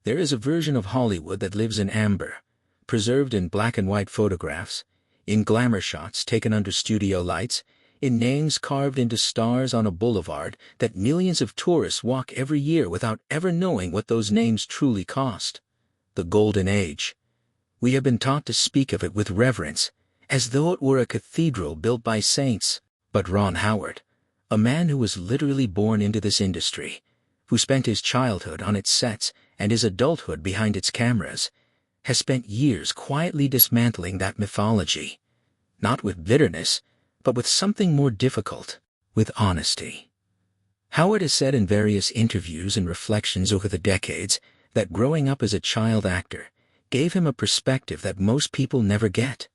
There is a version of Hollywood that lives in amber, preserved in black and white photographs, in glamour shots taken under studio lights, in names carved into stars on a boulevard that millions of tourists walk every year without ever knowing what those names truly cost. The Golden Age. We have been taught to speak of it with reverence, as though it were a cathedral built by saints. But Ron Howard, a man who was literally born into this industry, who spent his childhood on its sets and his adulthood behind its cameras, has spent years quietly dismantling that mythology, not with bitterness, but with something more difficult, with honesty. Howard has said in various interviews and reflections over the decades that growing up as a child actor gave him a perspective that most people never get.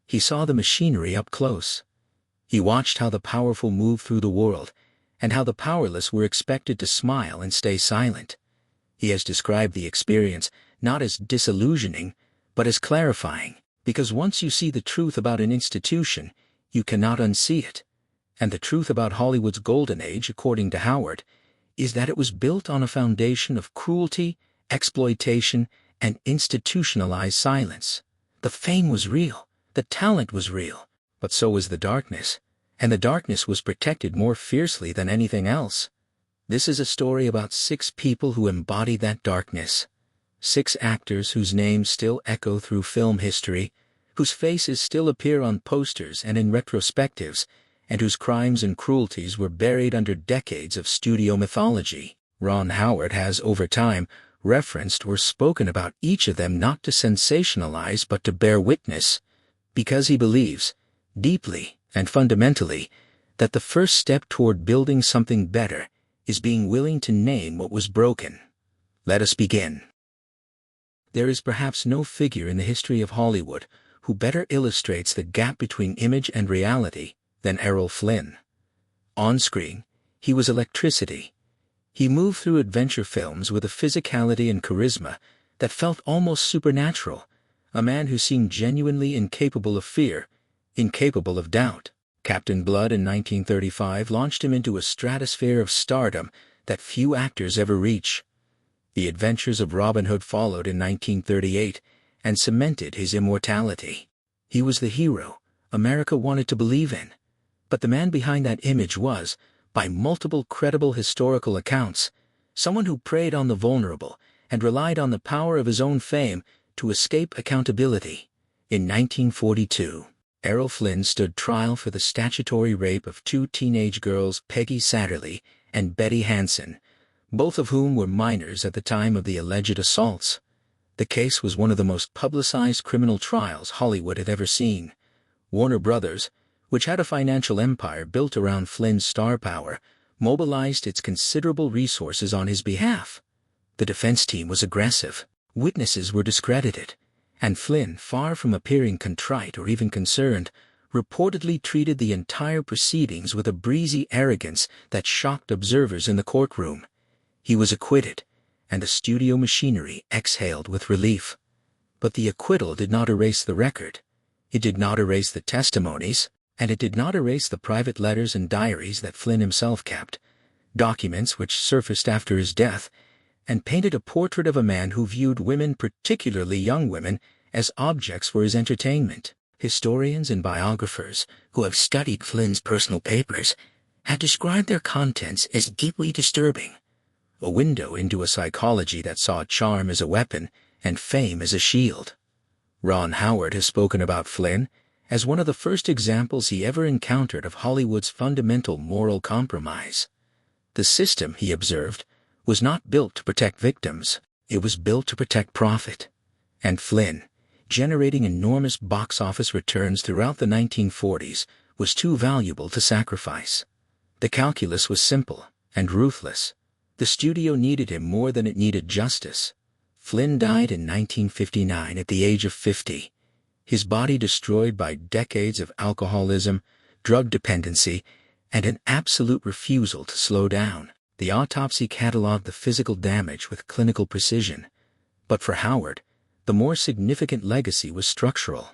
He saw the machinery up close. He watched how the powerful moved through the world, and how the powerless were expected to smile and stay silent. He has described the experience not as disillusioning, but as clarifying, because once you see the truth about an institution, you cannot unsee it. And the truth about Hollywood's golden age, according to Howard, is that it was built on a foundation of cruelty, exploitation, and institutionalized silence. The fame was real, the talent was real, but so was the darkness, and the darkness was protected more fiercely than anything else. This is a story about 6 people who embody that darkness. 6 actors whose names still echo through film history, whose faces still appear on posters and in retrospectives, and whose crimes and cruelties were buried under decades of studio mythology. Ron Howard has, over time, referenced or spoken about each of them not to sensationalize but to bear witness, because he believes, deeply and fundamentally, that the first step toward building something better is being willing to name what was broken. Let us begin. There is perhaps no figure in the history of Hollywood who better illustrates the gap between image and reality than Errol Flynn. On screen, he was electricity. He moved through adventure films with a physicality and charisma that felt almost supernatural, a man who seemed genuinely incapable of fear, incapable of doubt. Captain Blood in 1935 launched him into a stratosphere of stardom that few actors ever reach. The Adventures of Robin Hood followed in 1938 and cemented his immortality. He was the hero America wanted to believe in, but the man behind that image was, by multiple credible historical accounts, someone who preyed on the vulnerable and relied on the power of his own fame to escape accountability. In 1942, Errol Flynn stood trial for the statutory rape of 2 teenage girls, Peggy Satterlee and Betty Hansen, both of whom were minors at the time of the alleged assaults. The case was one of the most publicized criminal trials Hollywood had ever seen. Warner Brothers, which had a financial empire built around Flynn's star power, mobilized its considerable resources on his behalf. The defense team was aggressive, witnesses were discredited, and Flynn, far from appearing contrite or even concerned, reportedly treated the entire proceedings with a breezy arrogance that shocked observers in the courtroom. He was acquitted, and the studio machinery exhaled with relief. But the acquittal did not erase the record. It did not erase the testimonies, and it did not erase the private letters and diaries that Flynn himself kept, documents which surfaced after his death, and painted a portrait of a man who viewed women, particularly young women, as objects for his entertainment. Historians and biographers who have studied Flynn's personal papers have described their contents as deeply disturbing, a window into a psychology that saw charm as a weapon and fame as a shield. Ron Howard has spoken about Flynn as one of the first examples he ever encountered of Hollywood's fundamental moral compromise. The system, he observed, was not built to protect victims, it was built to protect profit. And Flynn, generating enormous box office returns throughout the 1940s, was too valuable to sacrifice. The calculus was simple and ruthless. The studio needed him more than it needed justice. Flynn died in 1959 at the age of 50. His body destroyed by decades of alcoholism, drug dependency, and an absolute refusal to slow down. The autopsy cataloged the physical damage with clinical precision. But for Howard, the more significant legacy was structural.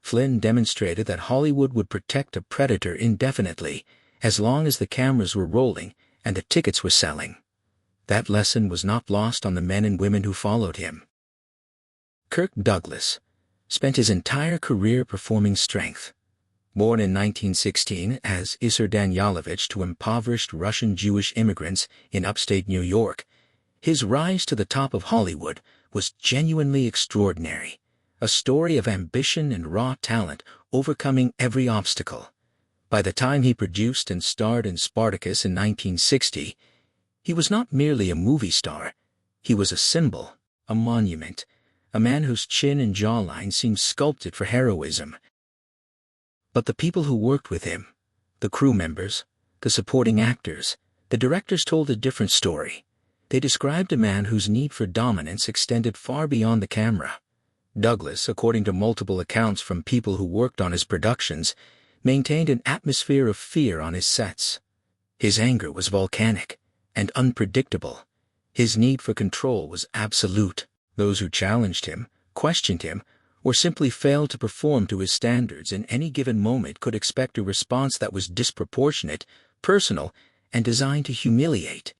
Flynn demonstrated that Hollywood would protect a predator indefinitely, as long as the cameras were rolling and the tickets were selling. That lesson was not lost on the men and women who followed him. Kirk Douglas spent his entire career performing strength. Born in 1916 as Isser Danyalovich to impoverished Russian Jewish immigrants in upstate New York, his rise to the top of Hollywood was genuinely extraordinary, a story of ambition and raw talent overcoming every obstacle. By the time he produced and starred in Spartacus in 1960, he was not merely a movie star, he was a symbol, a monument, a man whose chin and jawline seemed sculpted for heroism. But the people who worked with him, the crew members, the supporting actors, the directors told a different story. They described a man whose need for dominance extended far beyond the camera. Douglas, according to multiple accounts from people who worked on his productions, maintained an atmosphere of fear on his sets. His anger was volcanic and unpredictable. His need for control was absolute. Those who challenged him, questioned him, or simply failed to perform to his standards in any given moment could expect a response that was disproportionate, personal, and designed to humiliate.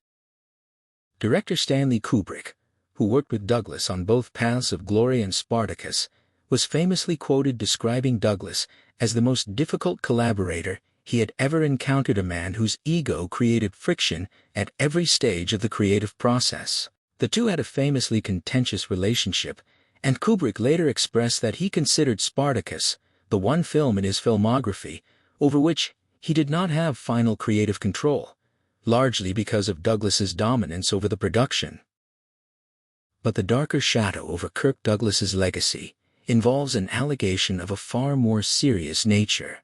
Director Stanley Kubrick, who worked with Douglas on both Paths of Glory and Spartacus, was famously quoted describing Douglas as the most difficult collaborator he had ever encountered, a man whose ego created friction at every stage of the creative process. The two had a famously contentious relationship, and Kubrick later expressed that he considered Spartacus the one film in his filmography over which he did not have final creative control, largely because of Douglas's dominance over the production. But the darker shadow over Kirk Douglas's legacy involves an allegation of a far more serious nature.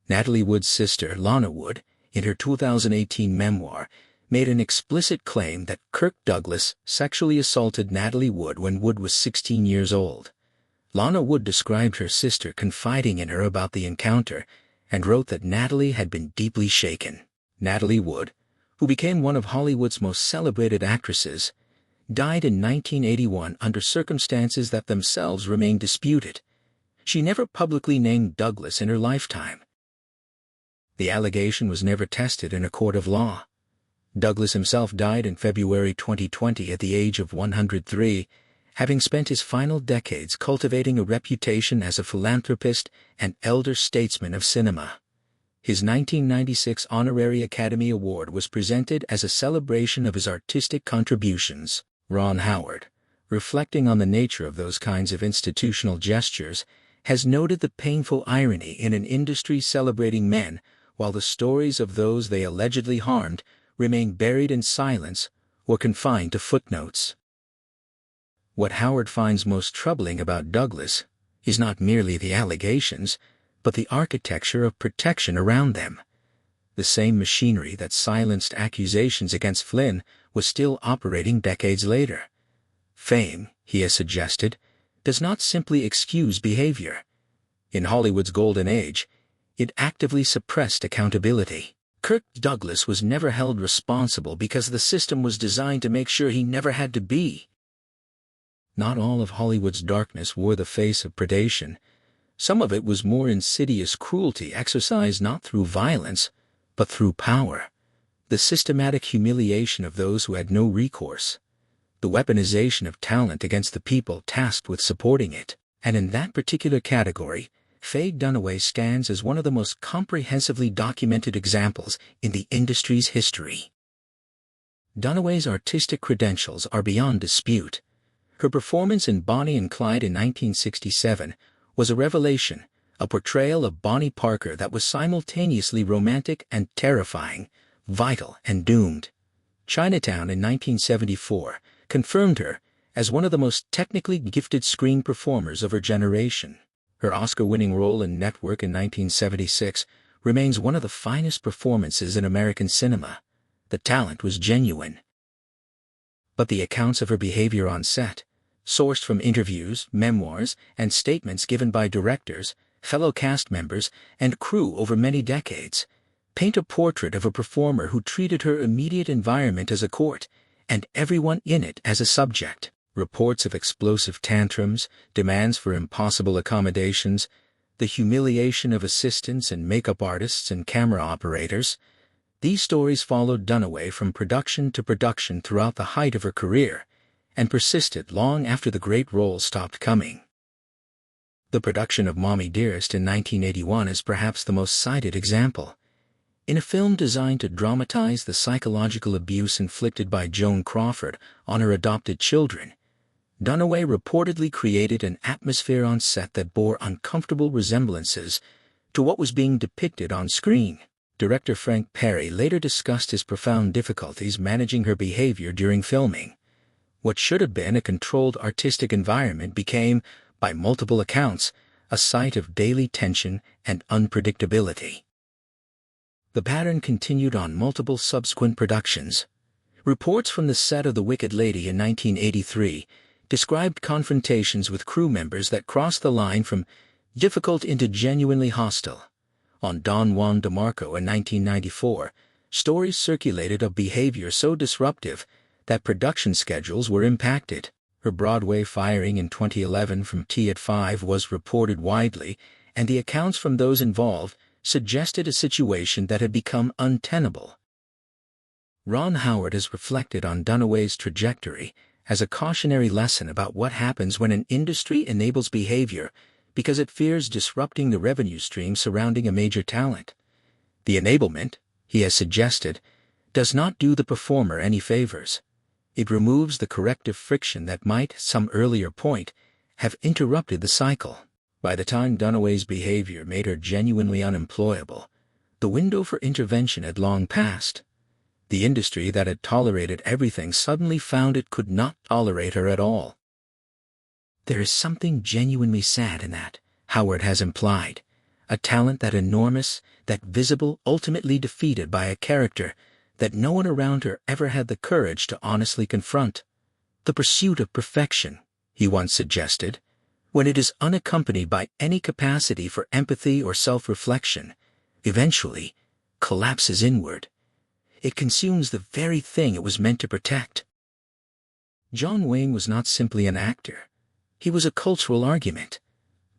Natalie Wood's sister, Lana Wood, in her 2018 memoir, made an explicit claim that Kirk Douglas sexually assaulted Natalie Wood when Wood was 16 years old. Lana Wood described her sister confiding in her about the encounter and wrote that Natalie had been deeply shaken. Natalie Wood, who became one of Hollywood's most celebrated actresses, died in 1981 under circumstances that themselves remain disputed. She never publicly named Douglas in her lifetime. The allegation was never tested in a court of law. Douglas himself died in February 2020 at the age of 103, having spent his final decades cultivating a reputation as a philanthropist and elder statesman of cinema. His 1996 Honorary Academy Award was presented as a celebration of his artistic contributions. Ron Howard, reflecting on the nature of those kinds of institutional gestures, has noted the painful irony in an industry celebrating men while the stories of those they allegedly harmed remain buried in silence or confined to footnotes. What Howard finds most troubling about Douglas is not merely the allegations, but the architecture of protection around them. The same machinery that silenced accusations against Flynn was still operating decades later. Fame, he has suggested, does not simply excuse behavior. In Hollywood's golden age, it actively suppressed accountability. Kirk Douglas was never held responsible because the system was designed to make sure he never had to be. Not all of Hollywood's darkness wore the face of predation. Some of it was more insidious cruelty exercised not through violence, but through power. The systematic humiliation of those who had no recourse. The weaponization of talent against the people tasked with supporting it. And in that particular category, Faye Dunaway stands as one of the most comprehensively documented examples in the industry's history. Dunaway's artistic credentials are beyond dispute. Her performance in Bonnie and Clyde in 1967 was a revelation, a portrayal of Bonnie Parker that was simultaneously romantic and terrifying, vital and doomed. Chinatown in 1974 confirmed her as one of the most technically gifted screen performers of her generation. Her Oscar-winning role in Network in 1976 remains one of the finest performances in American cinema. The talent was genuine. But the accounts of her behavior on set, sourced from interviews, memoirs, and statements given by directors, fellow cast members, and crew over many decades, paint a portrait of a performer who treated her immediate environment as a court, and everyone in it as a subject. Reports of explosive tantrums, demands for impossible accommodations, the humiliation of assistants and makeup artists and camera operators, These stories followed Dunaway from production to production throughout the height of her career, and persisted long after the great roles stopped coming. The production of Mommy Dearest in 1981 is perhaps the most cited example. In a film designed to dramatize the psychological abuse inflicted by Joan Crawford on her adopted children, Dunaway reportedly created an atmosphere on set that bore uncomfortable resemblances to what was being depicted on screen. Director Frank Perry later discussed his profound difficulties managing her behavior during filming. What should have been a controlled artistic environment became, by multiple accounts, a site of daily tension and unpredictability. The pattern continued on multiple subsequent productions. Reports from the set of The Wicked Lady in 1983 described confrontations with crew members that crossed the line from difficult into genuinely hostile. On Don Juan DeMarco in 1994, stories circulated of behavior so disruptive that production schedules were impacted. Her Broadway firing in 2011 from Tea at 5 was reported widely, and the accounts from those involved suggested a situation that had become untenable. Ron Howard has reflected on Dunaway's trajectory as a cautionary lesson about what happens when an industry enables behavior because it fears disrupting the revenue stream surrounding a major talent. The enablement, he has suggested, does not do the performer any favors. It removes the corrective friction that might, at some earlier point, have interrupted the cycle. By the time Dunaway's behavior made her genuinely unemployable, the window for intervention had long passed. The industry that had tolerated everything suddenly found it could not tolerate her at all. There is something genuinely sad in that, Howard has implied. A talent that enormous, that visible, ultimately defeated by a character that no one around her ever had the courage to honestly confront. The pursuit of perfection, he once suggested, when it is unaccompanied by any capacity for empathy or self-reflection, eventually collapses inward. It consumes the very thing it was meant to protect. John Wayne was not simply an actor. He was a cultural argument.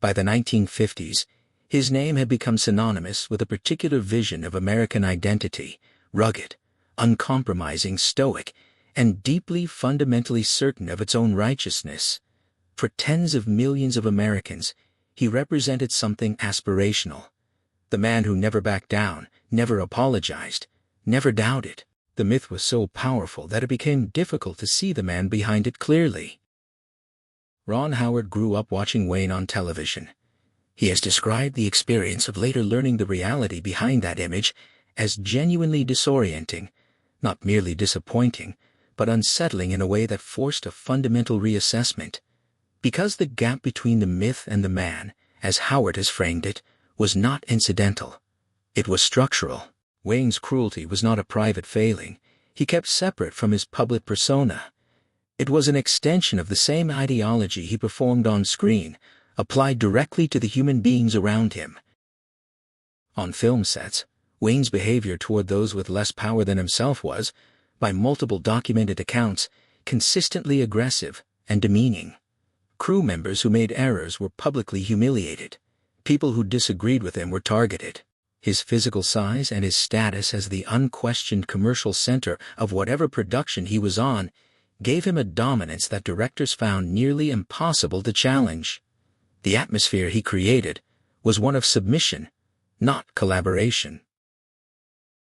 By the 1950s, his name had become synonymous with a particular vision of American identity, rugged, uncompromising, stoic, and deeply fundamentally certain of its own righteousness. For tens of millions of Americans, he represented something aspirational. The man who never backed down, never apologized, never doubted. The myth was so powerful that it became difficult to see the man behind it clearly. Ron Howard grew up watching Wayne on television. He has described the experience of later learning the reality behind that image as genuinely disorienting, not merely disappointing, but unsettling in a way that forced a fundamental reassessment. Because the gap between the myth and the man, as Howard has framed it, was not incidental. It was structural. Wayne's cruelty was not a private failing. He kept separate from his public persona. It was an extension of the same ideology he performed on screen, applied directly to the human beings around him. On film sets, Wayne's behavior toward those with less power than himself was, by multiple documented accounts, consistently aggressive and demeaning. Crew members who made errors were publicly humiliated. People who disagreed with him were targeted. His physical size and his status as the unquestioned commercial center of whatever production he was on gave him a dominance that directors found nearly impossible to challenge. The atmosphere he created was one of submission, not collaboration.